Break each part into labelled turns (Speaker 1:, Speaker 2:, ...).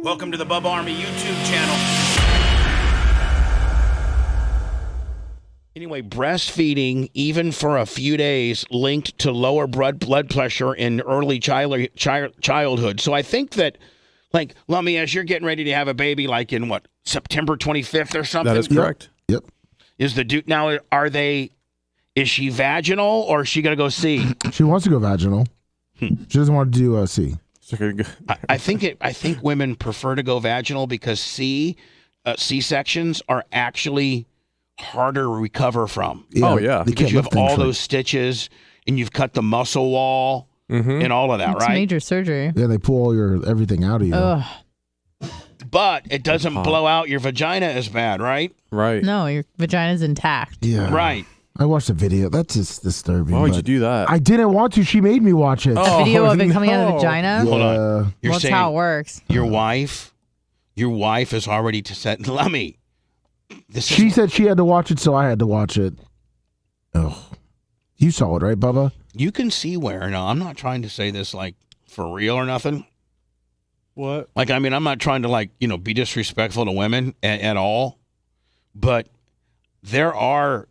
Speaker 1: Welcome to the Bubba Army YouTube channel. Anyway, breastfeeding, even for a few days, linked to lower blood pressure in early childhood. So I think that, like, Lummy, as you're getting ready to have a baby, like in what, September 25th or something?
Speaker 2: That is correct.
Speaker 3: Yep.
Speaker 1: Is the dude now? Is she vaginal or is she gonna go C?
Speaker 3: She wants to go vaginal. She doesn't want to do C.
Speaker 1: I think women prefer to go vaginal because C-sections are actually harder to recover from.
Speaker 3: Yeah,
Speaker 2: oh yeah,
Speaker 1: because you have all those stitches and you've cut the muscle wall and all of that,
Speaker 4: it's
Speaker 1: right?
Speaker 4: Major surgery.
Speaker 3: Yeah, they pull all everything out of you.
Speaker 4: Ugh.
Speaker 1: But it doesn't blow out your vagina as bad, right?
Speaker 2: Right.
Speaker 4: No, your vagina's intact.
Speaker 3: Yeah.
Speaker 1: Right.
Speaker 3: I watched a video. That's just disturbing.
Speaker 2: Why would you do that?
Speaker 3: I didn't want to. She made me watch it.
Speaker 4: A video of it coming out of the vagina?
Speaker 3: Yeah.
Speaker 1: Hold on. You're
Speaker 4: That's
Speaker 1: saying
Speaker 4: how it works.
Speaker 1: your wife is already to set Lummy.
Speaker 3: She said she had to watch it, so I had to watch it. Oh. You saw it, right, Bubba?
Speaker 1: You can see where. No, I'm not trying to say this like for real or nothing.
Speaker 2: What?
Speaker 1: Like, I mean, I'm not trying to be disrespectful to women at all, but there's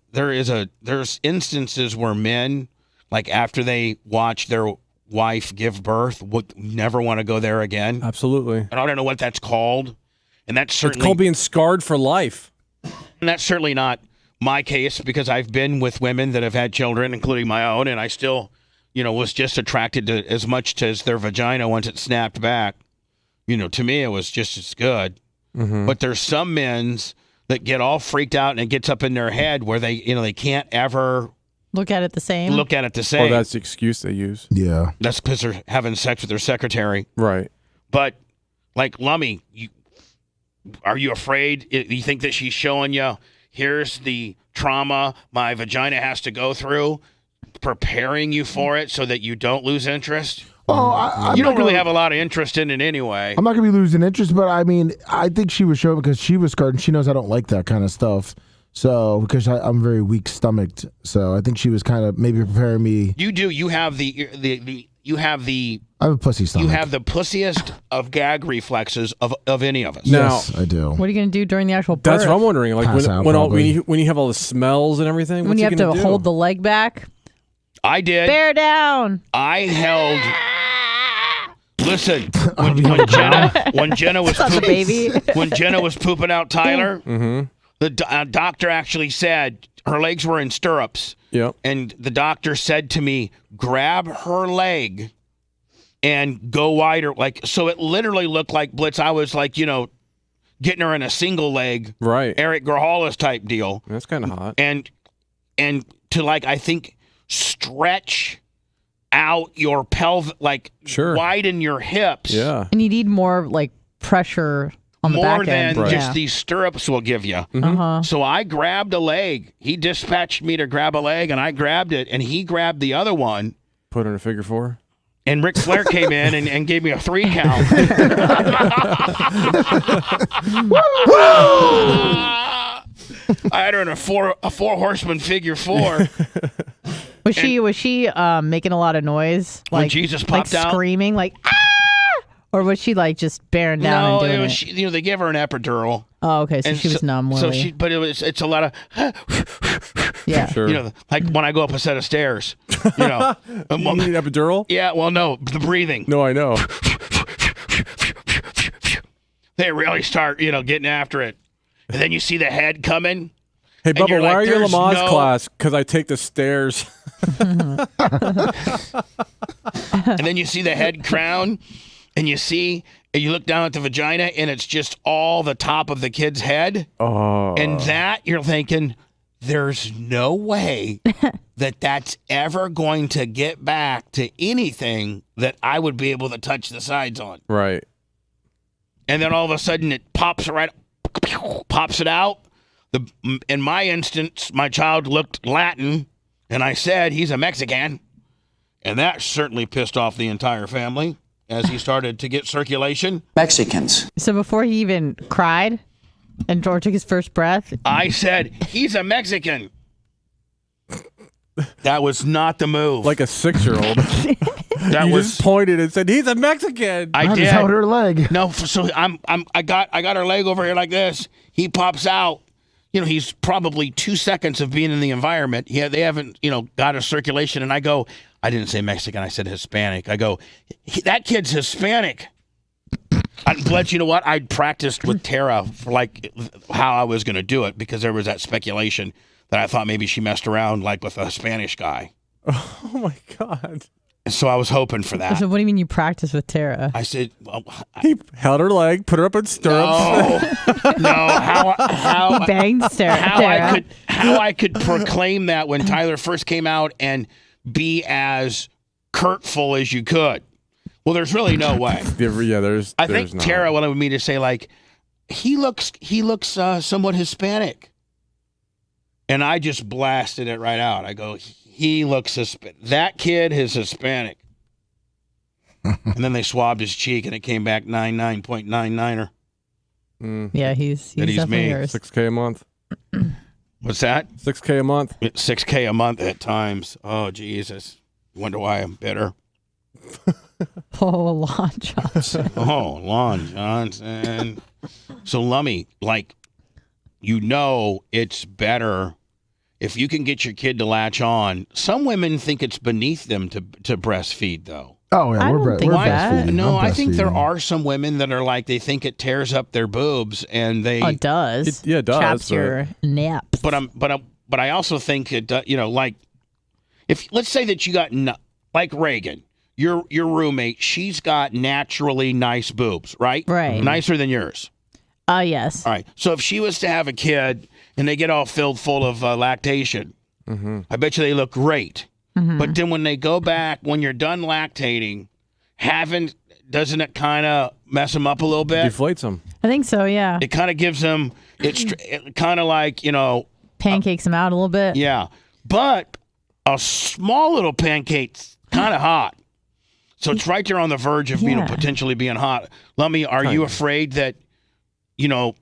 Speaker 1: instances where men, like after they watch their wife give birth, would never want to go there again.
Speaker 2: Absolutely.
Speaker 1: And I don't know what that's called. And that's certainly
Speaker 2: It's called being scarred for life.
Speaker 1: And that's certainly not my case because I've been with women that have had children, including my own, and I still, was just attracted to as much as their vagina once it snapped back. To me, it was just as good. Mm-hmm. But there's some men's that get all freaked out and it gets up in their head where they can't ever
Speaker 4: look at it the same.
Speaker 1: Well,
Speaker 2: that's the excuse they use.
Speaker 3: Yeah.
Speaker 1: That's because they're having sex with their secretary.
Speaker 2: Right.
Speaker 1: But, like, Lummy, are you afraid? You think that she's showing you, here's the trauma my vagina has to go through, preparing you for it so that you don't lose interest?
Speaker 3: Oh,
Speaker 1: you don't really have a lot of interest in it anyway.
Speaker 3: I'm not going to be losing interest, but I mean, I think she was showing because she was scarred and she knows I don't like that kind of stuff. So, because I'm very weak stomached. So, I think she was kind of maybe preparing me.
Speaker 1: You do. You have I
Speaker 3: have a pussy stomach.
Speaker 1: You have the pussiest of gag reflexes of any of us.
Speaker 3: Yes, I do.
Speaker 4: What are you going to do during the actual birth?
Speaker 2: That's what I'm wondering. Like
Speaker 3: Pass out,
Speaker 2: when you have all the smells and everything,
Speaker 4: when you have to hold the leg back.
Speaker 1: I did.
Speaker 4: Bear down.
Speaker 1: I held. Listen, when Jenna was when Jenna was pooping out Tyler, the doctor actually said her legs were in stirrups.
Speaker 2: Yep.
Speaker 1: And the doctor said to me, grab her leg and go wider. So it literally looked like Blitz. I was getting her in a single leg.
Speaker 2: Right.
Speaker 1: Eric Grahalis type deal.
Speaker 2: That's kind of hot.
Speaker 1: And to I think stretch out your pelvic, widen your hips.
Speaker 2: Yeah.
Speaker 4: And you need more pressure on the back end.
Speaker 1: More than just these stirrups will give you.
Speaker 4: Mm-hmm.
Speaker 1: So I grabbed a leg. He dispatched me to grab a leg, and I grabbed it, and he grabbed the other one.
Speaker 2: Put in a figure four.
Speaker 1: And Ric Flair came in and gave me a 3 count. I had her in a four horseman figure 4.
Speaker 4: Was she making a lot of noise?
Speaker 1: When Jesus popped out?
Speaker 4: Screaming, ah! Or was she just bearing down and doing it?
Speaker 1: She, they gave her an epidural.
Speaker 4: Oh, okay, so she was numb.
Speaker 1: But it's a lot of
Speaker 4: yeah.
Speaker 2: Sure.
Speaker 1: Like when I go up a set of stairs. You
Speaker 2: need an epidural?
Speaker 1: Yeah, well, no, the breathing.
Speaker 2: No, I know.
Speaker 1: They really start, getting after it. And then you see the head coming.
Speaker 2: Hey, Bubba, why are you in Lamaze class? Because I take the stairs.
Speaker 1: And then you see the head crown, and you look down at the vagina, and it's just all the top of the kid's head.
Speaker 2: Oh.
Speaker 1: And that, you're thinking, there's no way that's ever going to get back to anything that I would be able to touch the sides on.
Speaker 2: Right.
Speaker 1: And then all of a sudden, it pops it out. In my instance, my child looked Latin, and I said, he's a Mexican. And that certainly pissed off the entire family as he started to get circulation.
Speaker 5: Mexicans.
Speaker 4: So before he even cried and George took his first breath,
Speaker 1: I said, he's a Mexican. That was not the move.
Speaker 2: Like a 6-year-old.
Speaker 1: That
Speaker 2: you
Speaker 1: was
Speaker 2: just pointed and said, "He's a Mexican."
Speaker 1: I
Speaker 3: just
Speaker 1: did.
Speaker 3: held her leg.
Speaker 1: No, so I got her leg over here like this. He pops out. He's probably 2 seconds of being in the environment. Yeah, they haven't, got a circulation. And I go, I didn't say Mexican. I said Hispanic. I go, that kid's Hispanic. But you know what? I'd practiced with Tara for like how I was going to do it because there was that speculation that I thought maybe she messed around like with a Spanish guy.
Speaker 2: Oh my God.
Speaker 1: So I was hoping for that.
Speaker 4: So what do you mean you practice with Tara?
Speaker 1: I said, well,
Speaker 2: He held her leg, put her up in stirrups.
Speaker 1: no, how
Speaker 4: He banged Tara.
Speaker 1: how I could proclaim that when Tyler first came out and be as curtful as you could. Well, there's really no way. I think Tara wanted me to say like, he looks somewhat Hispanic, and I just blasted it right out. I go, he looks Hispanic. That kid is Hispanic. And then they swabbed his cheek, and it came back 99.99er.
Speaker 4: Yeah, he's definitely
Speaker 1: me.
Speaker 4: yours.
Speaker 2: $6K a month.
Speaker 1: What's that?
Speaker 2: $6K a month.
Speaker 1: $6K a month at times. Oh, Jesus. Wonder why I'm bitter.
Speaker 4: Oh, Lon Johnson.
Speaker 1: Oh, Lon Johnson. So, Lummy, like, it's better if you can get your kid to latch on. Some women think it's beneath them to breastfeed, though.
Speaker 3: Oh, yeah,
Speaker 4: I
Speaker 3: we're
Speaker 4: don't think that.
Speaker 3: breastfeeding.
Speaker 1: No,
Speaker 3: I'm
Speaker 1: I think there
Speaker 3: breastfeeding.
Speaker 1: are some women that are like, they think it tears up their boobs and they.
Speaker 4: Oh, it does.
Speaker 2: It does.
Speaker 4: Chaps your naps.
Speaker 1: But I also think it, like, if let's say that you got like Reagan, your roommate, she's got naturally nice boobs, right?
Speaker 4: Right.
Speaker 1: Nicer than yours.
Speaker 4: Yes.
Speaker 1: All right. So if she was to have a kid and they get all filled full of lactation, I bet you they look great. But then when they go back, when you're done lactating, doesn't it kind of mess them up a little bit?
Speaker 2: Deflates them.
Speaker 4: I think so, yeah.
Speaker 1: It kind of gives them, it kind of like,
Speaker 4: Pancakes them out a little bit.
Speaker 1: yeah. But a small little pancake's kind of hot. So it's right there on the verge of potentially being hot. Lummy, are you afraid that,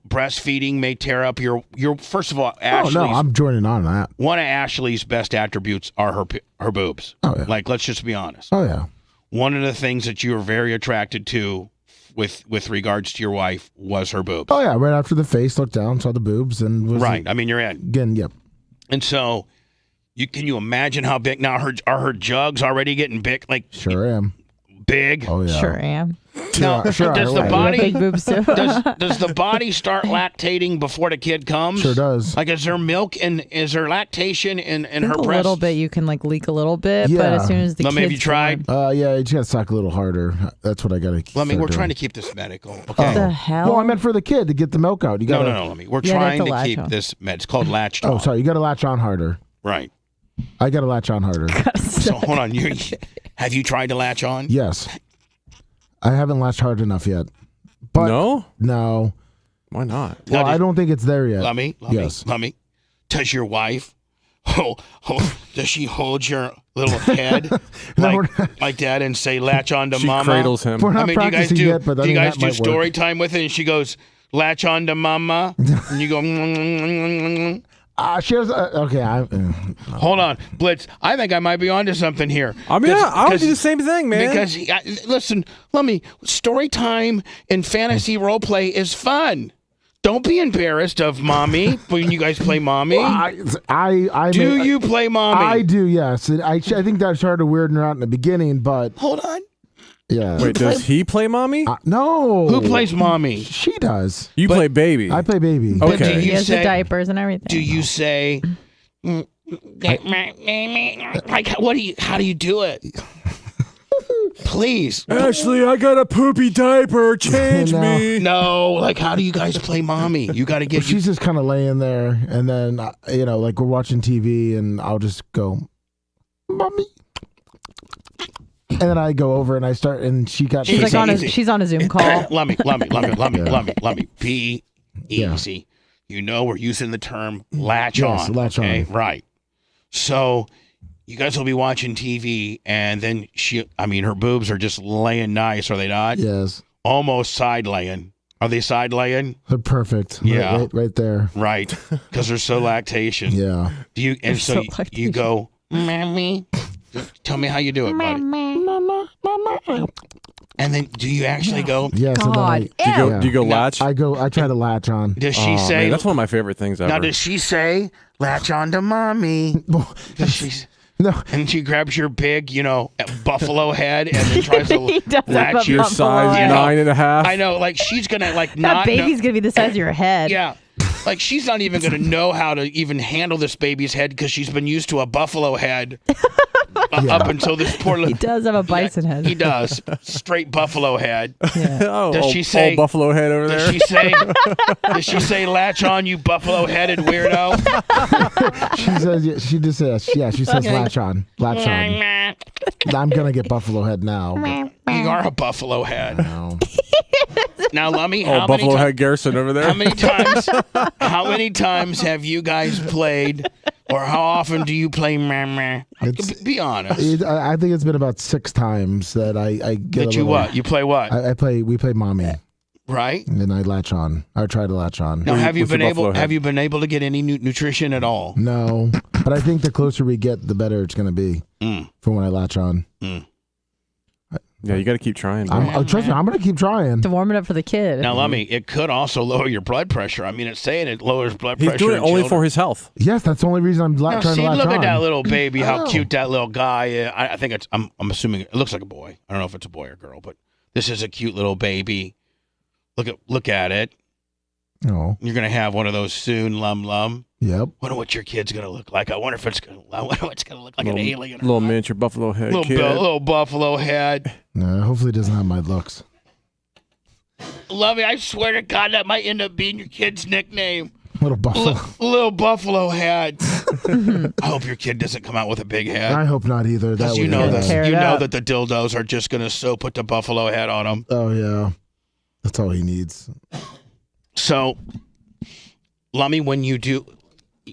Speaker 1: breastfeeding may tear up your first of all, Ashley's,
Speaker 3: Oh, no, I'm joining on that.
Speaker 1: one of Ashley's best attributes are her boobs.
Speaker 3: Oh, yeah.
Speaker 1: Like, let's just be honest.
Speaker 3: Oh, yeah.
Speaker 1: One of the things that you were very attracted to with regards to your wife was her boobs.
Speaker 3: Oh, yeah. Right after the face, looked down, saw the boobs, and was
Speaker 1: Right. I mean, you're in.
Speaker 3: Again, yep.
Speaker 1: And so, can you imagine how big now? Are her jugs already getting big? Like,
Speaker 3: Sure am.
Speaker 1: big?
Speaker 3: Oh, yeah.
Speaker 4: Sure am.
Speaker 1: Now,
Speaker 3: Sure,
Speaker 1: does
Speaker 3: I
Speaker 1: the
Speaker 3: will.
Speaker 1: body
Speaker 4: Big boobs too.
Speaker 1: does the body start lactating before the kid comes?
Speaker 3: Sure does.
Speaker 1: Like, is there milk and is there lactation in her
Speaker 4: a
Speaker 1: breast?
Speaker 4: little bit. You can like leak a little bit, but
Speaker 3: Yeah.
Speaker 4: as soon as the
Speaker 1: Lummy, have
Speaker 4: kid's
Speaker 1: you tried?
Speaker 3: Yeah, you just got to suck a little harder. That's what I got to
Speaker 1: Lummy, we're trying to keep this medical. Okay.
Speaker 4: What the hell?
Speaker 3: Well, I meant for the kid to get the milk out. You got
Speaker 1: No, Lummy. We're
Speaker 4: Yeah,
Speaker 1: trying
Speaker 4: that's a
Speaker 1: to
Speaker 4: latch
Speaker 1: keep
Speaker 4: on.
Speaker 1: this med. It's called latched
Speaker 3: Oh,
Speaker 1: on.
Speaker 3: sorry. You got to latch on harder.
Speaker 1: Right.
Speaker 3: I got to latch on harder.
Speaker 1: So hold on. Have you tried to latch on?
Speaker 3: Yes. I haven't latched hard enough yet. But no.
Speaker 2: Why not?
Speaker 3: Well, I don't think it's there yet.
Speaker 1: Lummy,
Speaker 3: Yes.
Speaker 1: Lummy, does your wife, does she hold your little head like that and say, latch on to
Speaker 2: She
Speaker 1: mama?
Speaker 2: cradles him.
Speaker 3: We're not
Speaker 1: I mean, do you guys
Speaker 3: practicing
Speaker 1: do,
Speaker 3: yet, but I
Speaker 1: do you
Speaker 3: think
Speaker 1: guys
Speaker 3: that
Speaker 1: do
Speaker 3: might work.
Speaker 1: story time with it? And she goes, latch on to mama. And you go,
Speaker 3: She has, okay.
Speaker 1: hold on, Blitz. I think I might be onto something here.
Speaker 2: I mean, I would do the same thing, man.
Speaker 1: Because, listen, Lummy, story time and fantasy role play is fun. Don't be embarrassed of mommy when you guys play mommy. Do you play mommy?
Speaker 3: I do, yes. And I think that started weirding her out in the beginning, but
Speaker 1: Hold on.
Speaker 3: yeah.
Speaker 2: Wait, does he play mommy?
Speaker 3: No.
Speaker 1: Who plays mommy?
Speaker 3: She does.
Speaker 2: You play baby.
Speaker 3: I play baby.
Speaker 1: But
Speaker 2: Okay.
Speaker 1: do
Speaker 4: He
Speaker 1: you
Speaker 4: has the
Speaker 1: say,
Speaker 4: diapers and everything.
Speaker 1: do you say, like, how do you do it? Please.
Speaker 2: Ashley, I got a poopy diaper. Change
Speaker 3: No.
Speaker 2: me.
Speaker 1: No, like, how do you guys play mommy? You got to get.
Speaker 3: She's just kind of laying there, and then, like we're watching TV, and I'll just go, Mommy. And then I go over and I start, and she got.
Speaker 4: She's like
Speaker 1: Easy.
Speaker 4: she's on a Zoom call.
Speaker 1: Lummy. Be easy. You know we're using the term latch
Speaker 3: Yes,
Speaker 1: on.
Speaker 3: latch
Speaker 1: okay?
Speaker 3: on.
Speaker 1: Right. So you guys will be watching TV, and then her boobs are just laying nice, are they not?
Speaker 3: Yes.
Speaker 1: Almost side laying. Are they side laying?
Speaker 3: They're perfect.
Speaker 1: Yeah.
Speaker 3: Right there.
Speaker 1: Right. Because they're so lactation.
Speaker 3: Yeah.
Speaker 1: Do you? And
Speaker 4: They're
Speaker 1: so
Speaker 4: so
Speaker 1: you go, Mommy. Tell me how you do it, buddy.
Speaker 3: Mama.
Speaker 1: And then do you actually go?
Speaker 3: Yes.
Speaker 4: God.
Speaker 2: Do you go latch?
Speaker 3: I try to latch on.
Speaker 1: Does she say?
Speaker 2: Man, that's one of my favorite things ever.
Speaker 1: Now, does she say, latch on to mommy? Does she?
Speaker 3: No.
Speaker 1: And she grabs your big, buffalo head and then tries to
Speaker 4: He does have
Speaker 1: latch
Speaker 4: a
Speaker 1: your
Speaker 2: your
Speaker 4: buffalo
Speaker 2: size
Speaker 4: head.
Speaker 2: 9.5.
Speaker 1: I know, like she's gonna like
Speaker 4: That
Speaker 1: not.
Speaker 4: baby's going to be the size of your head.
Speaker 1: Yeah. Like she's not even gonna know how to even handle this baby's head because she's been used to a buffalo head up until this poor
Speaker 4: He
Speaker 1: little.
Speaker 4: does have a bison head.
Speaker 1: He does straight buffalo head.
Speaker 2: Oh,
Speaker 1: Does she say-
Speaker 2: old buffalo head over
Speaker 1: Does
Speaker 2: there?
Speaker 1: she say? Does she say, "Latch on, you buffalo-headed weirdo"?
Speaker 3: She says. Yeah, she just says. Yeah. She says latch on. Latch on. I'm gonna get buffalo head now.
Speaker 1: You are a buffalo head.
Speaker 3: No.
Speaker 1: Now, Lummy,
Speaker 2: Oh,
Speaker 1: how
Speaker 2: buffalo
Speaker 1: many
Speaker 2: head Garrison over there.
Speaker 1: How many times have you guys played, or how often do you play meh? Be honest.
Speaker 3: I think it's been about 6 times that I get.
Speaker 1: That you what? You play what?
Speaker 3: I play. We play mommy,
Speaker 1: Right?
Speaker 3: and then I latch on. I try to latch on.
Speaker 1: Now, have you
Speaker 2: What's your
Speaker 1: been able?
Speaker 2: buffalo head?
Speaker 1: Have you been able to get any nutrition at all?
Speaker 3: No, but I think the closer we get, the better it's going to be for when I latch on.
Speaker 2: Yeah, you got to keep trying.
Speaker 3: Trust me, I'm going to keep trying.
Speaker 4: To warm it up for the kid.
Speaker 1: Now, Lummy, it could also lower your blood pressure. I mean, it's saying it lowers blood
Speaker 2: He's
Speaker 1: pressure.
Speaker 2: doing it
Speaker 1: in
Speaker 2: only
Speaker 1: children.
Speaker 2: for his health.
Speaker 3: Yes, that's the only reason I'm
Speaker 1: Now,
Speaker 3: trying
Speaker 1: see,
Speaker 3: to latch
Speaker 1: look
Speaker 3: on.
Speaker 1: at that little baby. How
Speaker 3: Oh.
Speaker 1: cute that little guy is. I think it's. I'm assuming it looks like a boy. I don't know if it's a boy or girl, but this is a cute little baby. Look at it.
Speaker 3: Oh,
Speaker 1: You're gonna have one of those soon, Lum.
Speaker 3: yep.
Speaker 1: Wonder what your kid's gonna look like. I wonder if it's gonna look like an alien. Or
Speaker 2: Little
Speaker 1: not.
Speaker 2: miniature buffalo head
Speaker 1: Little,
Speaker 2: kid.
Speaker 1: little buffalo head.
Speaker 3: No, hopefully it doesn't have my looks.
Speaker 1: Lummy, I swear to God, that might end up being your kid's nickname.
Speaker 3: Little buffalo.
Speaker 1: Little buffalo head. I hope your kid doesn't come out with a big head.
Speaker 3: I hope not either. That
Speaker 1: Because you
Speaker 3: would
Speaker 1: know
Speaker 3: be
Speaker 1: that
Speaker 3: bad.
Speaker 4: Tear it
Speaker 1: you know
Speaker 4: up.
Speaker 1: that the dildos are just gonna so put the buffalo head on them.
Speaker 3: Oh yeah, that's all he needs.
Speaker 1: So, Lummy, when you do,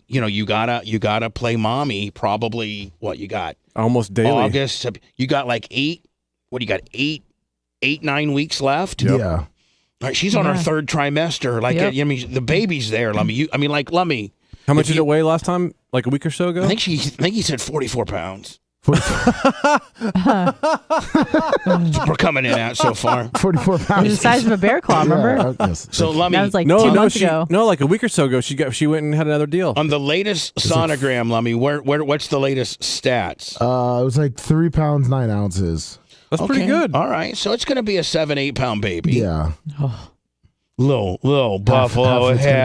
Speaker 1: you gotta play mommy. Probably what you got?
Speaker 2: Almost daily.
Speaker 1: August. You got like 8. What do you got? 9 weeks left.
Speaker 2: Yep.
Speaker 3: Yeah.
Speaker 1: All right, she's on her
Speaker 4: Yeah.
Speaker 1: 3rd trimester. Like,
Speaker 4: Yep.
Speaker 1: I mean, the baby's there, Lummy. Lummy.
Speaker 2: How much
Speaker 1: If
Speaker 2: did
Speaker 1: you-
Speaker 2: it weigh last time? Like a week or so ago?
Speaker 1: I think he said 44 pounds.
Speaker 3: 44
Speaker 1: We're coming in at so far.
Speaker 3: 44
Speaker 4: It's
Speaker 3: pounds.
Speaker 4: the size of a bear claw, remember?
Speaker 3: Yeah, yes.
Speaker 1: So, Lummy,
Speaker 4: That was like
Speaker 2: no,
Speaker 4: 2
Speaker 2: no,
Speaker 4: months ago.
Speaker 2: like a week or so ago, she went and had another deal.
Speaker 1: on the latest sonogram, Lummy, what's the latest stats?
Speaker 3: It was like 3 pounds 9 ounces.
Speaker 2: That's pretty good.
Speaker 1: All right, so it's going to be a 7-8 pound baby.
Speaker 3: Yeah.
Speaker 1: Little buffalo
Speaker 3: it's gonna be a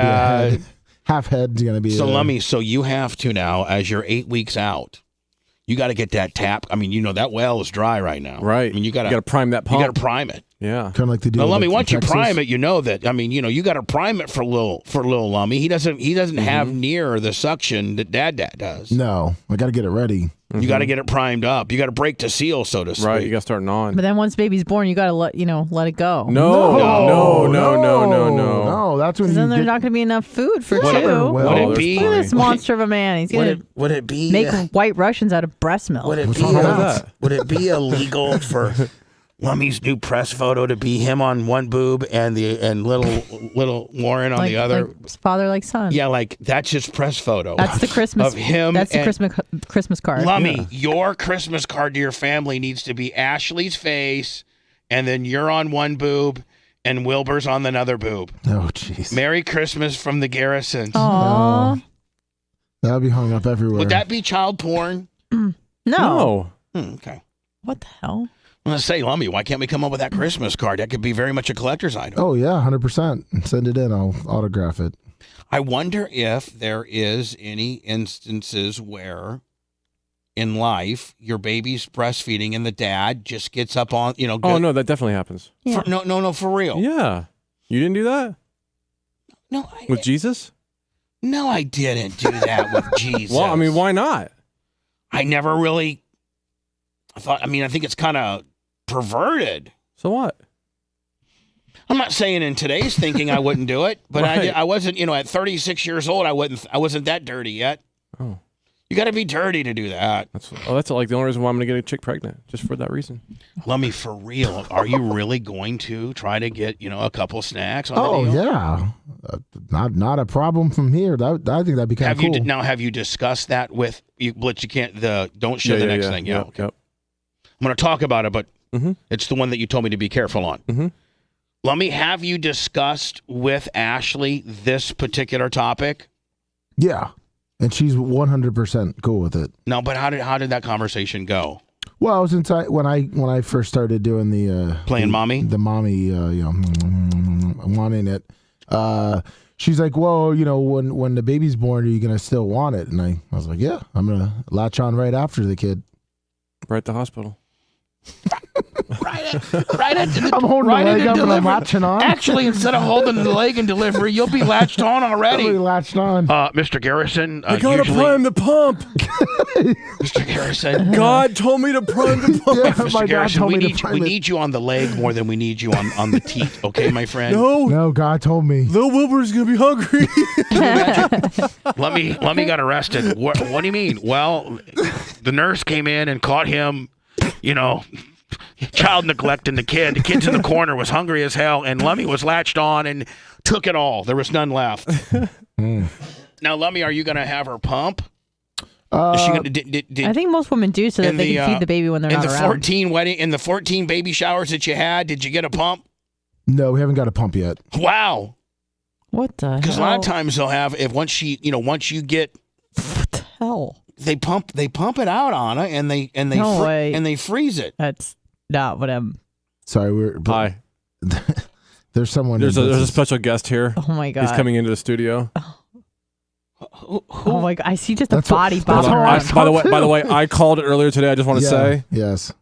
Speaker 1: head.
Speaker 3: Half head's gonna be.
Speaker 1: So
Speaker 3: there.
Speaker 1: Lummy, so you have to now, as you're 8 weeks out, you got to get that tap. I mean, that well is dry right now.
Speaker 2: Right.
Speaker 1: I mean, you got
Speaker 2: to prime that pump.
Speaker 1: You got to prime it.
Speaker 2: Yeah.
Speaker 3: kind of like they do.
Speaker 1: Now, Lummy,
Speaker 3: like
Speaker 1: once you
Speaker 3: Texas.
Speaker 1: prime it, you know that. I mean, you got to prime it for little Lummy. He doesn't have near the suction that Dad does.
Speaker 3: No, I got to get it ready.
Speaker 1: You got to get it primed up. You got to break the seal, so to speak.
Speaker 2: Right. You got to start on.
Speaker 4: But then once baby's born, you got to let it go.
Speaker 2: No.
Speaker 3: No, that's when
Speaker 4: 'Cause then
Speaker 3: you
Speaker 4: there's
Speaker 3: get,
Speaker 4: not going to be enough food for
Speaker 1: Would it-
Speaker 4: two.
Speaker 1: would
Speaker 3: well,
Speaker 1: it be?
Speaker 4: Look at this monster of a man. He's going to
Speaker 1: Would it be?
Speaker 4: make white Russians out of breast milk.
Speaker 1: Would it
Speaker 3: What's
Speaker 1: be?
Speaker 3: wrong with that?
Speaker 1: Would it be illegal for Lummy's new press photo to be him on one boob and little Warren on the other?
Speaker 4: Like father like son.
Speaker 1: Yeah, like that's his press photo.
Speaker 4: That's the Christmas
Speaker 1: of him.
Speaker 4: That's the
Speaker 1: and
Speaker 4: Christmas card.
Speaker 1: Lummy, your Christmas card to your family needs to be Ashley's face, and then you're on one boob, and Wilbur's on another boob.
Speaker 3: oh jeez,
Speaker 1: Merry Christmas from the Garrisons.
Speaker 4: Aww.
Speaker 3: that'll be hung up everywhere.
Speaker 1: Would that be child porn?
Speaker 4: No.
Speaker 1: Okay.
Speaker 4: What the hell?
Speaker 1: I'm gonna say, Lummy, why can't we come up with that Christmas card? That could be very much a collector's item.
Speaker 3: Oh yeah, 100%. Send it in. I'll autograph it.
Speaker 1: I wonder if there is any instances where in life your baby's breastfeeding and the dad just gets up on,
Speaker 2: Oh, no, that definitely happens.
Speaker 4: Yeah.
Speaker 1: no, for real.
Speaker 2: Yeah. You didn't do that?
Speaker 1: No,
Speaker 2: With Jesus?
Speaker 1: no, I didn't do that with Jesus.
Speaker 2: Well, I mean, why not?
Speaker 1: I never really I think it's kind of perverted.
Speaker 2: So what?
Speaker 1: I'm not saying in today's thinking I wouldn't do it, but
Speaker 2: Right.
Speaker 1: I wasn't, at 36 years old, I wasn't that dirty yet.
Speaker 2: Oh.
Speaker 1: You got to be dirty to do that.
Speaker 2: That's like the only reason why I'm going to get a chick pregnant, just for that reason.
Speaker 1: Lummy, for real, are you really going to try to get, a couple snacks on
Speaker 3: Oh
Speaker 1: the deal?
Speaker 3: yeah, not a problem from here. I think that'd be kind of cool.
Speaker 1: Have you discussed that with, Blitz, you can't. Don't share the next thing. Yeah.
Speaker 2: Yep,
Speaker 1: Okay.
Speaker 2: yep.
Speaker 1: I'm going to talk about it, but
Speaker 2: Mm-hmm.
Speaker 1: it's the one that you told me to be careful on.
Speaker 2: Mm-hmm.
Speaker 1: Lummy, have you discussed with Ashley this particular topic?
Speaker 3: Yeah, and she's 100% cool with it.
Speaker 1: No, but how did that conversation go?
Speaker 3: Well, I was inside when I first started doing the
Speaker 1: Playing mommy?
Speaker 3: the mommy, wanting it. She's like, well, when the baby's born, are you gonna still want it? And I was like, yeah, I'm gonna latch on right after the kid.
Speaker 2: Right at the hospital.
Speaker 1: Right at the,
Speaker 3: I'm holding
Speaker 1: right
Speaker 3: the
Speaker 1: at
Speaker 3: leg
Speaker 1: the
Speaker 3: up and I'm
Speaker 1: delivery.
Speaker 3: latching on.
Speaker 1: Actually, instead of holding the leg in delivery, you'll be latched on already.
Speaker 3: Totally latched on.
Speaker 1: Mr. Garrison,
Speaker 2: I gotta
Speaker 1: usually,
Speaker 2: prime the pump.
Speaker 1: Mr. Garrison,
Speaker 2: God told me to prime the pump.
Speaker 3: Yeah,
Speaker 1: Mr.
Speaker 3: my dad
Speaker 1: Garrison,
Speaker 3: told
Speaker 1: we
Speaker 3: me
Speaker 1: need
Speaker 3: to prime it.
Speaker 1: you on the leg more than we need you on the teeth. Okay, my friend.
Speaker 2: No,
Speaker 3: God told me.
Speaker 2: Lil Wilbur's gonna be hungry.
Speaker 1: Let me got arrested. What do you mean? Well, the nurse came in and caught him, child neglecting the kid. The kid's in the corner, was hungry as hell, and Lummy was latched on and took it all. There was none left. Now, Lummy, are you going to have her pump? Is she gonna,
Speaker 4: I think most women do so that they can feed the baby when they're not around.
Speaker 1: In the 14 baby showers that you had, did you get a pump?
Speaker 3: No, we haven't got a pump yet.
Speaker 1: Wow.
Speaker 4: What the hell?
Speaker 1: Because a lot of times they'll have, once you get,
Speaker 4: What the hell?
Speaker 1: they pump it out, Anna, and they freeze it.
Speaker 4: That's not what I'm.
Speaker 3: Sorry,
Speaker 2: Hi.
Speaker 3: There's someone.
Speaker 2: There's a special guest here.
Speaker 4: Oh my God.
Speaker 2: He's coming into the studio.
Speaker 4: Oh my God. I see just a
Speaker 3: That's
Speaker 4: body
Speaker 3: what- that's
Speaker 4: bobbing
Speaker 3: how I
Speaker 4: around.
Speaker 3: saw
Speaker 2: By the way, I called it earlier today. I just want to say
Speaker 3: Yes.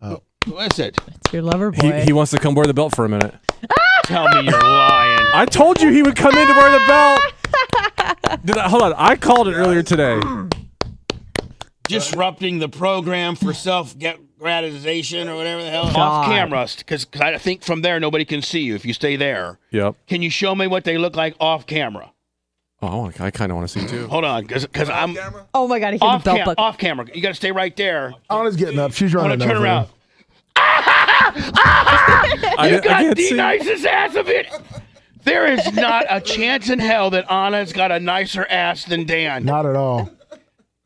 Speaker 1: Who is it?
Speaker 4: It's your lover boy.
Speaker 2: he wants to come wear the belt for a minute.
Speaker 1: Tell me you're lying.
Speaker 2: I told you he would come in to wear the belt. Hold on. I called it earlier today.
Speaker 1: Disrupting the program for self-gratification or whatever the hell.
Speaker 4: God.
Speaker 1: Off camera, because I think from there nobody can see you if you stay there.
Speaker 2: Yep.
Speaker 1: Can you show me what they look like off camera?
Speaker 2: Oh, I kind of want to see too.
Speaker 1: Hold on, because I'm
Speaker 4: Oh my God. I hear the belt buckle.
Speaker 1: off camera. You got to stay right there.
Speaker 3: Anna's getting up. She's
Speaker 1: I
Speaker 3: running
Speaker 1: want to turn
Speaker 3: over.
Speaker 1: around.
Speaker 2: I
Speaker 1: You got
Speaker 2: can't
Speaker 1: the
Speaker 2: see.
Speaker 1: nicest ass of it. There is not a chance in hell that Anna's got a nicer ass than Dan.
Speaker 3: Not at all.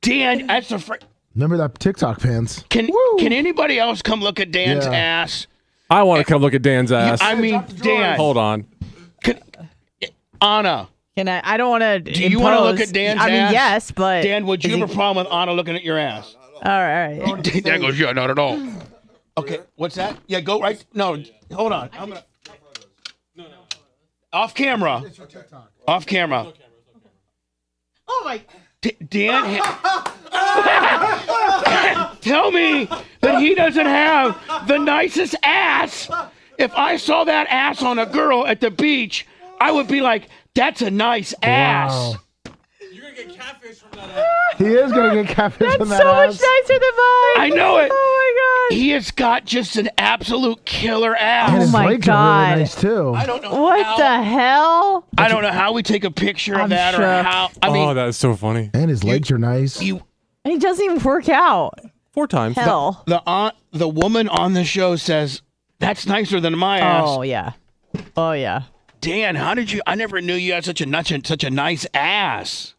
Speaker 1: Dan, that's the
Speaker 3: Remember that TikTok pants?
Speaker 1: Can anybody else come look at Dan's
Speaker 3: Yeah.
Speaker 1: ass?
Speaker 2: I want to come look at Dan's ass.
Speaker 1: I mean, Dan.
Speaker 2: Hold on.
Speaker 1: Anna.
Speaker 4: Can I don't want to.
Speaker 1: Do you want to look at Dan's ass?
Speaker 4: I mean, yes, but.
Speaker 1: Dan, would you have a problem with Anna looking at your ass?
Speaker 4: All right.
Speaker 1: Dan goes, yeah, not at all. Okay, what's that? Yeah, go right. No, hold on. I'm gonna. Off camera. Off camera.
Speaker 4: Oh my.
Speaker 1: Dan. Tell me that he doesn't have the nicest ass. If I saw that ass on a girl at the beach, I would be like, that's a nice ass.
Speaker 3: Wow.
Speaker 2: You're going to get catfish from that ass.
Speaker 3: He is going to get catfish
Speaker 4: That's
Speaker 3: on
Speaker 4: so
Speaker 3: that
Speaker 4: much
Speaker 3: ass.
Speaker 4: nicer than mine.
Speaker 1: I know it.
Speaker 4: Oh my God.
Speaker 1: He has got just an absolute killer
Speaker 3: And
Speaker 1: ass.
Speaker 3: his
Speaker 4: my
Speaker 3: legs
Speaker 4: God.
Speaker 3: are really nice too.
Speaker 1: I don't know.
Speaker 4: What
Speaker 1: how,
Speaker 4: the hell?
Speaker 1: I don't know how we take a picture of
Speaker 4: I'm
Speaker 1: that or
Speaker 4: shook.
Speaker 1: how. I mean,
Speaker 2: That is so funny.
Speaker 3: And his legs are nice.
Speaker 1: you.
Speaker 4: He doesn't even work out.
Speaker 2: 4 times.
Speaker 4: Hell.
Speaker 1: The woman on the show says that's nicer than my ass.
Speaker 4: Oh yeah. Oh yeah.
Speaker 1: Dan, how did you? I never knew you had such a nice ass.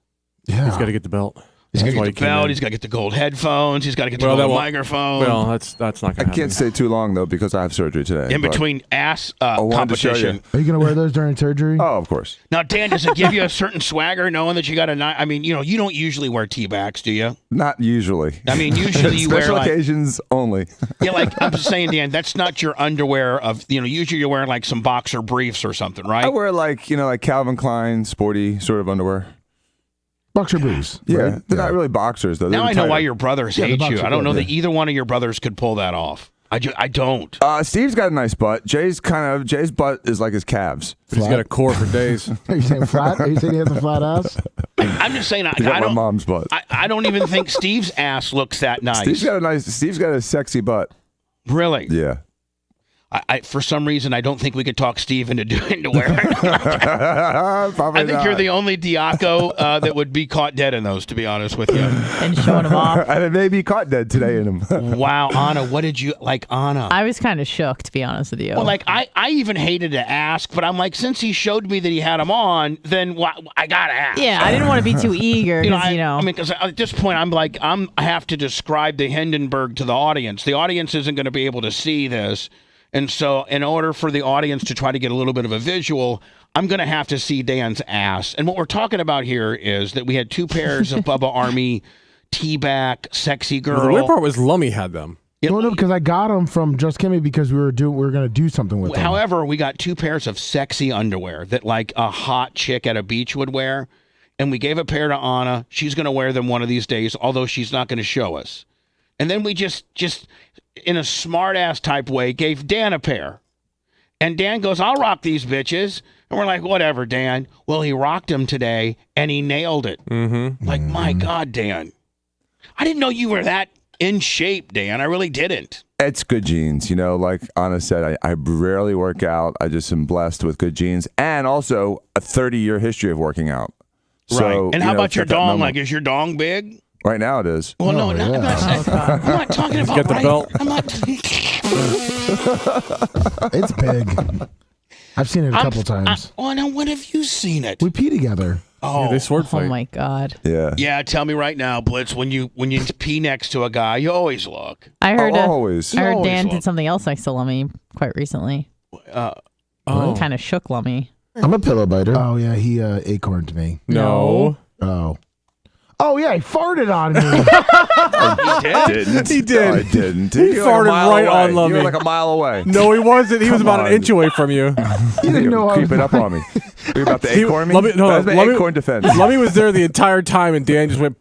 Speaker 3: Yeah.
Speaker 2: He's got to get the belt.
Speaker 1: He's got
Speaker 2: That's why
Speaker 1: to
Speaker 2: he
Speaker 1: get the
Speaker 2: came
Speaker 1: belt.
Speaker 2: in.
Speaker 1: He's got to get the gold headphones. He's got to get the
Speaker 2: Well, that
Speaker 1: gold
Speaker 2: won't-
Speaker 1: microphone.
Speaker 2: Well, that's not going to
Speaker 5: I
Speaker 2: happen.
Speaker 5: can't stay too long though because I have surgery today.
Speaker 1: in
Speaker 5: but-
Speaker 1: between ass
Speaker 5: wanted to show
Speaker 1: competition.
Speaker 5: you.
Speaker 3: Are you going to wear those during surgery?
Speaker 5: Oh, of course.
Speaker 1: Now, Dan, does it give you a certain swagger knowing that you got a nice? I mean, you don't usually wear T-backs, do you?
Speaker 5: Not usually.
Speaker 1: I mean, usually you wear
Speaker 5: Special
Speaker 1: like,
Speaker 5: occasions only.
Speaker 1: yeah, like I'm just saying, Dan, that's not your underwear of, usually you're wearing like some boxer briefs or something, right?
Speaker 5: I wear like Calvin Klein sporty sort of underwear.
Speaker 3: Boxer briefs.
Speaker 5: Yeah,
Speaker 3: right?
Speaker 5: they're not really boxers though.
Speaker 1: Now
Speaker 5: They're
Speaker 1: I know why
Speaker 5: tighter.
Speaker 1: your brothers
Speaker 3: Yeah, the
Speaker 1: hate you.
Speaker 3: boxer
Speaker 1: I don't know
Speaker 3: brief,
Speaker 1: that
Speaker 3: yeah.
Speaker 1: either one of your brothers could pull that off. I don't.
Speaker 5: Steve's got a nice butt. Jay's butt is like his calves.
Speaker 2: He's got a core for days.
Speaker 3: Are you saying flat? Are you saying he has a flat ass?
Speaker 1: I'm just saying,
Speaker 5: He got
Speaker 1: I
Speaker 5: my
Speaker 1: don't.
Speaker 5: mom's butt.
Speaker 1: I don't even think Steve's ass looks that nice.
Speaker 5: Steve's got a sexy butt.
Speaker 1: Really?
Speaker 5: Yeah.
Speaker 1: I for some reason, I don't think we could talk Steve into wearing it.
Speaker 5: Probably
Speaker 1: I think
Speaker 5: not.
Speaker 1: you're the only Diaco that would be caught dead in those, to be honest with you.
Speaker 4: And showing him off.
Speaker 5: And it may be caught dead today in him.
Speaker 1: Wow, Anna, what did you like, Anna?
Speaker 4: I was kind of shook, to be honest with you.
Speaker 1: Well, like I even hated to ask, but I'm like, since he showed me that he had them on, then I gotta ask.
Speaker 4: yeah, I didn't want to be too eager.
Speaker 1: I
Speaker 4: 'cause,
Speaker 1: mean, because at this point, I'm like, I have to describe the Hindenburg to the audience. The audience isn't going to be able to see this. And so in order for the audience to try to get a little bit of a visual, I'm going to have to see Dan's ass. And what we're talking about here is that we had 2 pairs of Bubba Army T-back sexy girl.
Speaker 2: Well, the weird part was Lummy had them.
Speaker 3: No, because I got them from Just Kimmy because we were going to do something with them.
Speaker 1: However, we got 2 pairs of sexy underwear that like a hot chick at a beach would wear. And we gave a pair to Anna. She's going to wear them one of these days, although she's not going to show us. And then we just in a smart-ass type way, gave Dan a pair. And Dan goes, I'll rock these bitches. And we're like, whatever, Dan. Well, he rocked them today, and he nailed it.
Speaker 2: Mm-hmm.
Speaker 1: Like, my God, Dan. I didn't know you were that in shape, Dan. I really didn't.
Speaker 5: It's good genes. You know, like Anna said, I rarely work out. I just am blessed with good genes and also a 30-year history of working out.
Speaker 1: Right.
Speaker 5: So,
Speaker 1: And how about your
Speaker 5: it's got that
Speaker 1: dong?
Speaker 5: number.
Speaker 1: Like, is your dong big?
Speaker 5: Right now it is.
Speaker 1: Well, no,
Speaker 3: Oh,
Speaker 1: no, I'm
Speaker 3: yeah.
Speaker 1: not talking about
Speaker 2: get the
Speaker 1: right.
Speaker 2: belt?
Speaker 1: I'm not.
Speaker 3: It's big. I've seen it a couple times.
Speaker 1: Oh, now when have you seen it?
Speaker 3: We pee together.
Speaker 1: Oh,
Speaker 2: They sword
Speaker 4: oh
Speaker 2: fight.
Speaker 4: my God.
Speaker 5: Yeah.
Speaker 1: yeah. Tell me right now, Blitz. When you pee next to a guy, you always look.
Speaker 4: I heard,
Speaker 5: Always.
Speaker 4: I heard
Speaker 1: always
Speaker 4: Dan
Speaker 1: look.
Speaker 4: did something else next to Lummy quite recently.
Speaker 2: Oh.
Speaker 4: Kind of shook Lummy.
Speaker 3: I'm a pillow biter. Oh, yeah. He acorned me.
Speaker 2: No.
Speaker 3: Oh. Oh, yeah. He farted on me.
Speaker 1: He did.
Speaker 5: He
Speaker 2: did.
Speaker 5: No, I didn't.
Speaker 2: He
Speaker 5: You were
Speaker 2: farted
Speaker 5: a mile
Speaker 2: right
Speaker 5: away.
Speaker 2: on Lummy.
Speaker 5: You were like a mile away.
Speaker 2: No, he wasn't. He was
Speaker 5: Come
Speaker 2: about
Speaker 5: on.
Speaker 2: an inch away from you.
Speaker 3: You didn't know I was
Speaker 5: Creeping up on me. You're about to
Speaker 2: He-
Speaker 5: acorn me?
Speaker 2: Lummy- no,
Speaker 5: That's my
Speaker 2: Lummy-
Speaker 5: acorn defense.
Speaker 2: Lummy was there the entire time, and Dan just went.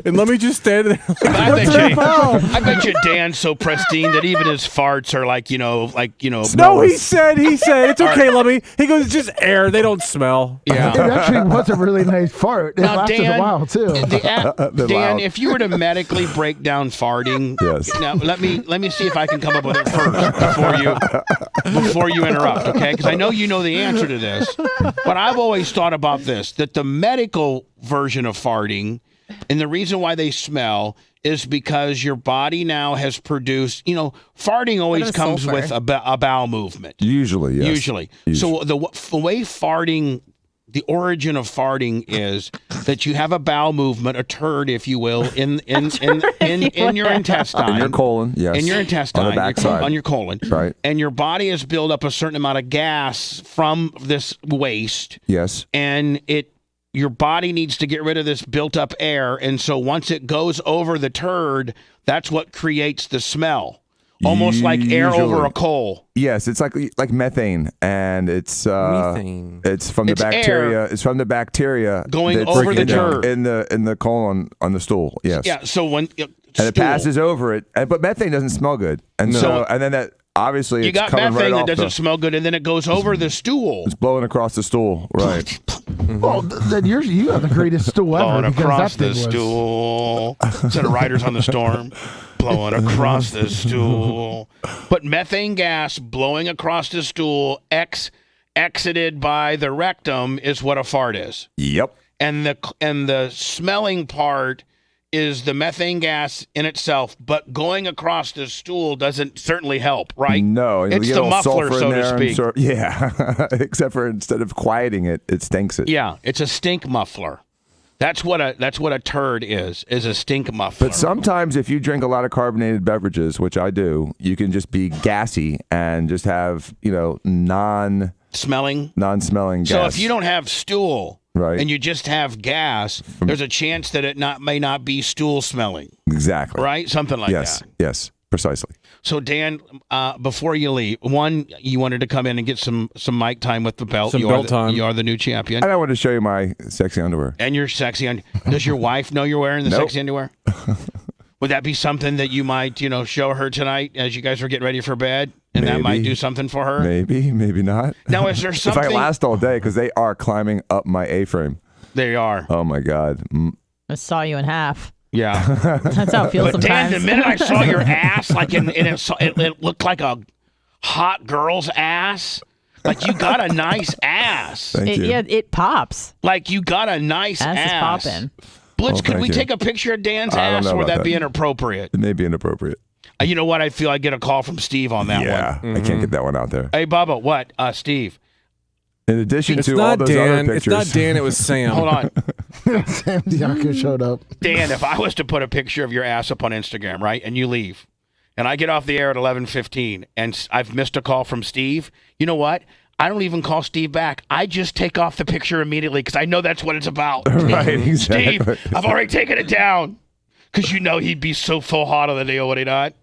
Speaker 2: And Lummy just standing there.
Speaker 1: I bet you Dan's so pristine that even his farts are like,
Speaker 2: No, he said it's okay, Lummy. He goes, it's just air. They don't smell.
Speaker 3: It
Speaker 1: Yeah.
Speaker 3: actually was a really nice fart. It
Speaker 1: Now,
Speaker 3: lasted
Speaker 1: Dan,
Speaker 3: a while, too.
Speaker 5: They're
Speaker 1: Dan,
Speaker 5: loud.
Speaker 1: if you were to medically break down farting,
Speaker 5: Yes.
Speaker 1: now let me see if I can come up with it first before you interrupt, okay? Because I know you know the answer to this, but I've always thought about this: that the medical version of farting, and the reason why they smell, is because your body now has produced. Farting always
Speaker 4: of
Speaker 1: comes
Speaker 4: sulfur.
Speaker 1: with a bowel movement.
Speaker 5: Usually, yes.
Speaker 1: Usually. So the way farting, the origin of farting is that you have a bowel movement, a turd, if you will, in your intestine.
Speaker 5: In your colon, yes.
Speaker 1: In your intestine.
Speaker 5: On the backside.
Speaker 1: On your colon.
Speaker 5: Right.
Speaker 1: And your body has built up a certain amount of gas from this waste,
Speaker 5: Yes.
Speaker 1: and your body needs to get rid of this built up air, and so once it goes over the turd, that's what creates the smell. Almost like air over
Speaker 5: Usually.
Speaker 1: a coal.
Speaker 5: Yes, it's like methane, and it's
Speaker 2: Methane.
Speaker 5: It's from the
Speaker 1: It's
Speaker 5: bacteria.
Speaker 1: air
Speaker 5: It's from the bacteria
Speaker 1: going
Speaker 5: that's
Speaker 1: over the
Speaker 5: in
Speaker 1: turd.
Speaker 5: in the colon on the stool. Yes.
Speaker 1: Yeah, so when
Speaker 5: And it passes over it, but methane doesn't smell good, and so and then that obviously
Speaker 1: you
Speaker 5: it's
Speaker 1: got
Speaker 5: coming
Speaker 1: methane
Speaker 5: right
Speaker 1: that
Speaker 5: off
Speaker 1: doesn't smell good, and then it goes over the stool.
Speaker 5: It's blowing across the stool, right?
Speaker 3: Well, then you have the greatest stool ever.
Speaker 1: Blowing
Speaker 3: because
Speaker 1: across
Speaker 3: that
Speaker 1: the
Speaker 3: thing was-
Speaker 1: stool. Instead of Riders on the Storm, blowing across the stool. But methane gas blowing across the stool, exited by the rectum, is what a fart is.
Speaker 5: Yep.
Speaker 1: And the smelling part is the methane gas in itself, but going across the stool doesn't certainly help, right?
Speaker 5: No, you
Speaker 1: It's
Speaker 5: get
Speaker 1: the
Speaker 5: a little
Speaker 1: muffler,
Speaker 5: sulfur in
Speaker 1: so to
Speaker 5: there and
Speaker 1: speak.
Speaker 5: yeah, except for instead of quieting it, it stinks it.
Speaker 1: Yeah, it's a stink muffler. That's what a turd is a stink muffler.
Speaker 5: But sometimes if you drink a lot of carbonated beverages, which I do, you can just be gassy and just have,
Speaker 1: Smelling.
Speaker 5: non-smelling gas.
Speaker 1: So if you don't have stool,
Speaker 5: Right.
Speaker 1: and you just have gas, there's a chance that it may not be stool smelling,
Speaker 5: Exactly.
Speaker 1: right? Something like
Speaker 5: Yes.
Speaker 1: that.
Speaker 5: Yes. Precisely.
Speaker 1: So Dan, before you leave, you wanted to come in and get some mic time with the belt.
Speaker 2: Some belt time.
Speaker 1: You are the new champion,
Speaker 5: And I wanted to show you my sexy underwear.
Speaker 1: and you're sexy. Does your wife know you're wearing the
Speaker 5: Nope.
Speaker 1: sexy underwear? Would that be something that you might, show her tonight as you guys are getting ready for bed, and that might
Speaker 5: Maybe.
Speaker 1: do something for her?
Speaker 5: Maybe, maybe not.
Speaker 1: Now, is there
Speaker 5: If
Speaker 1: something?
Speaker 5: I last all day, because they are climbing up my A-frame.
Speaker 1: They are.
Speaker 5: Oh my God.
Speaker 4: I saw you in half.
Speaker 1: Yeah.
Speaker 4: That's how it feels
Speaker 1: But Dan,
Speaker 4: sometimes.
Speaker 1: the minute I saw your ass, like it looked like a hot girl's ass. Like you got a nice ass.
Speaker 5: Thank you.
Speaker 4: Yeah, it pops.
Speaker 1: Like you got a nice
Speaker 4: Ass
Speaker 1: ass.
Speaker 4: is popping.
Speaker 1: Blitz,
Speaker 5: Well,
Speaker 1: could we
Speaker 5: thank you.
Speaker 1: take a picture of Dan's
Speaker 5: I don't
Speaker 1: ass,
Speaker 5: know
Speaker 1: or would
Speaker 5: about
Speaker 1: that be
Speaker 5: that.
Speaker 1: inappropriate?
Speaker 5: It may be inappropriate.
Speaker 1: You know what? I feel I get a call from Steve on that
Speaker 5: Yeah,
Speaker 1: one.
Speaker 5: I can't get that one out there.
Speaker 1: Hey, Bubba, what? Steve,
Speaker 5: In addition
Speaker 2: It's
Speaker 5: to all
Speaker 2: not
Speaker 5: those
Speaker 2: Dan.
Speaker 5: other
Speaker 2: It's
Speaker 5: pictures.
Speaker 2: not Dan. It was Sam.
Speaker 1: hold on.
Speaker 3: Sam Diaco showed up.
Speaker 1: Dan, if I was to put a picture of your ass up on Instagram, right, and you leave, and I get off the air at 11:15, and I've missed a call from Steve, you know what? I don't even call Steve back. I just take off the picture immediately because I know that's what it's about.
Speaker 5: Right, exactly.
Speaker 1: Steve, I've already taken it down because you know he'd be so full hot on the deal, would he not?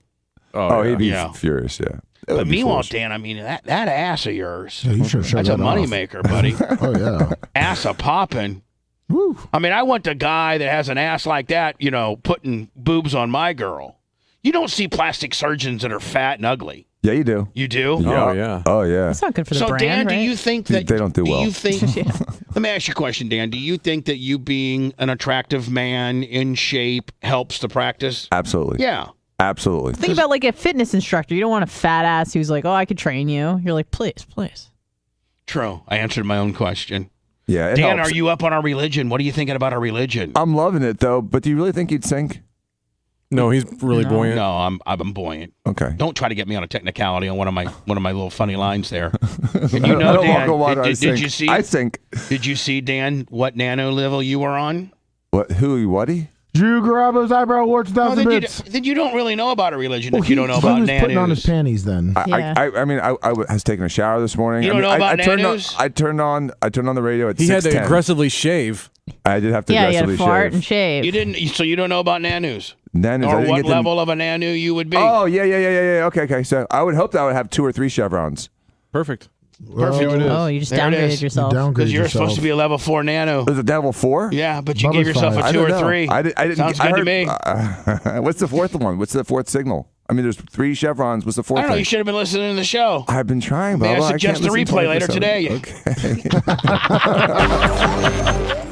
Speaker 5: Oh, he'd be
Speaker 1: Yeah.
Speaker 5: furious, yeah. It
Speaker 1: But
Speaker 5: would be
Speaker 1: meanwhile,
Speaker 5: foolish.
Speaker 1: Dan, I mean, that ass of yours,
Speaker 3: Yeah, you should show
Speaker 1: that's a
Speaker 3: that off.
Speaker 1: moneymaker, buddy.
Speaker 3: Oh yeah.
Speaker 1: Ass a popping.
Speaker 3: Woo.
Speaker 1: I mean, I want a guy that has an ass like that, you know, putting boobs on my girl. You don't see plastic surgeons that are fat and ugly.
Speaker 5: Yeah, you do.
Speaker 1: You do?
Speaker 2: Oh, yeah.
Speaker 5: Oh, yeah.
Speaker 4: That's not good for the
Speaker 1: So,
Speaker 4: brand,
Speaker 1: Dan,
Speaker 4: right?
Speaker 1: do you think that
Speaker 5: They don't do well.
Speaker 1: You think? Let me ask you a question, Dan. Do you think that you being an attractive man in shape helps the practice?
Speaker 5: Absolutely.
Speaker 1: Yeah.
Speaker 5: Absolutely.
Speaker 4: Think about like a fitness instructor. You don't want a fat ass who's like, oh, I could train you. You're like, please.
Speaker 1: True. I answered my own question.
Speaker 5: Yeah, it
Speaker 1: Dan,
Speaker 5: helps.
Speaker 1: are you up on our religion? What are you thinking about our religion?
Speaker 5: I'm loving it, though, but do you really think you'd sink?
Speaker 2: No, he's really
Speaker 4: No.
Speaker 2: buoyant.
Speaker 1: No, I'm buoyant.
Speaker 5: Okay.
Speaker 1: Don't try to get me on a technicality on one of my little funny lines there. And you
Speaker 5: I
Speaker 1: know,
Speaker 5: don't walk
Speaker 1: Dan,
Speaker 5: on water, I
Speaker 1: did
Speaker 5: sink.
Speaker 1: you see?
Speaker 5: I sink.
Speaker 1: Did you see, Dan, what nano level you were on?
Speaker 5: What? Who? Whaty?
Speaker 3: Drew Garabo's eyebrow warts thousand bits.
Speaker 1: Then you don't really know about a religion
Speaker 3: Well,
Speaker 1: if you don't know
Speaker 3: he
Speaker 1: about
Speaker 3: was putting on his
Speaker 1: nanos.
Speaker 3: panties then.
Speaker 4: Yeah.
Speaker 5: I mean, I was taking a shower this morning.
Speaker 1: You
Speaker 5: I
Speaker 1: don't
Speaker 5: mean,
Speaker 1: know about
Speaker 5: I turned on.
Speaker 1: nanos?
Speaker 5: I turned on the radio at
Speaker 2: He had to
Speaker 5: 6:10.
Speaker 2: aggressively shave.
Speaker 5: I did have to
Speaker 4: Yeah, you had
Speaker 5: aggressively
Speaker 4: to fart
Speaker 5: shave.
Speaker 4: and shave.
Speaker 1: You didn't. So you don't know about nanos,
Speaker 5: Then I
Speaker 1: or
Speaker 5: didn't
Speaker 1: what
Speaker 5: get them-
Speaker 1: level of a nano you would be.
Speaker 5: Oh yeah. Okay. So I would hope that I would have 2 or 3 chevrons.
Speaker 2: Perfect.
Speaker 1: Perfect.
Speaker 4: Oh, you just
Speaker 1: There it
Speaker 4: downgraded
Speaker 1: is.
Speaker 4: yourself.
Speaker 1: Because you're supposed to be a level 4 nano.
Speaker 5: Was it level 4?
Speaker 1: Yeah, but you
Speaker 3: Bubba's
Speaker 1: gave yourself
Speaker 3: five.
Speaker 1: a
Speaker 5: I
Speaker 1: 2
Speaker 5: don't
Speaker 1: or
Speaker 5: know.
Speaker 1: 3.
Speaker 5: I didn't.
Speaker 1: Sounds
Speaker 5: I
Speaker 1: good
Speaker 5: heard,
Speaker 1: to me.
Speaker 5: What's the fourth one? What's the fourth signal? I mean, there's 3 chevrons. What's the
Speaker 1: I
Speaker 5: fourth
Speaker 1: don't know.
Speaker 5: thing?
Speaker 1: You should have been listening to the show.
Speaker 5: I've been trying,
Speaker 1: May I
Speaker 5: Bubba.
Speaker 1: suggest
Speaker 5: can't
Speaker 1: the
Speaker 5: listen
Speaker 1: replay later
Speaker 5: 24/7.
Speaker 1: today?
Speaker 5: Okay.